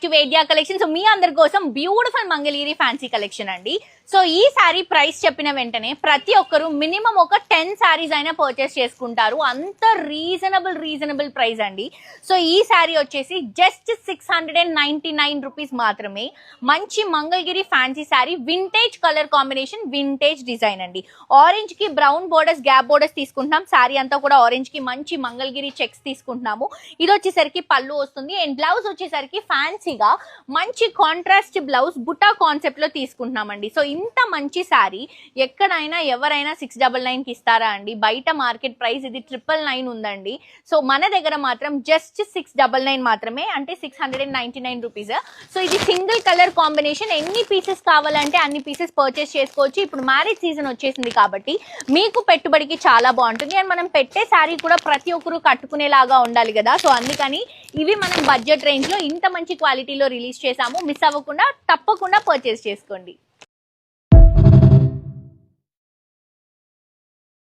వేద్యా collection. So మీ అందరి కోసం beautiful Mangalagiri fancy collection అండి. సో ఈ సారీ ప్రైస్ చెప్పిన వెంటనే ప్రతి ఒక్కరు మినిమం ఒక 10 సారీస్ అయినా పర్చేస్ చేసుకుంటారు. అంత రీజనబుల్ ప్రైస్ అండి. సో ఈ సారీ వచ్చేసి జస్ట్ 699 రూపీస్ మాత్రమే. మంచి Mangalagiri fancy sorry, vintage colour combination, vintage design అండి. ఆరెంజ్ కి బ్రౌన్ బోర్డర్స్, గ్యాప్ బోర్డర్స్ తీసుకుంటున్నాం. సారీ అంతా కూడా ఆరెంజ్ కి మంచి మంగళగిరి చెక్స్ తీసుకుంటున్నాము. ఇది వచ్చేసరికి పళ్ళు వస్తుంది. అండ్ బ్లౌజ్ వచ్చేసరికి ఫ్యాన్సీగా మంచి కాంట్రాస్ట్ బ్లౌజ్ బుటా కాన్సెప్ట్ లో తీసుకుంటున్నామండి. సో ఇంత మంచి సారీ ఎక్కడైనా ఎవరైనా 699 కి ఇస్తారా అండి? బయట మార్కెట్ ప్రైస్ ఇది 999 ఉందండి. సో మన దగ్గర మాత్రం జస్ట్ 699 మాత్రమే, అంటే 699 రూపీస్. సో ఇది సింగిల్ కలర్ కాంబినేషన్. ఎన్ని పీసెస్ కావాలంటే అన్ని పీసెస్ పర్చేస్ చేసుకోవచ్చు. ఇప్పుడు మ్యారేజ్ సీజన్ వచ్చేసింది కాబట్టి మీకు పెట్టుబడికి చాలా బాగుంటుంది. అండ్ మనం పెట్టే సారీ కూడా ప్రతి ఒక్కరు కట్టుకునేలాగా ఉండాలి కదా. సో అందుకని ఇవి మనం బడ్జెట్ రేంజ్ లో ఇంత మంచి క్వాలిటీలో రిలీజ్ చేసాము. మిస్ అవ్వకుండా తప్పకుండా పర్చేస్ చేసుకోండి.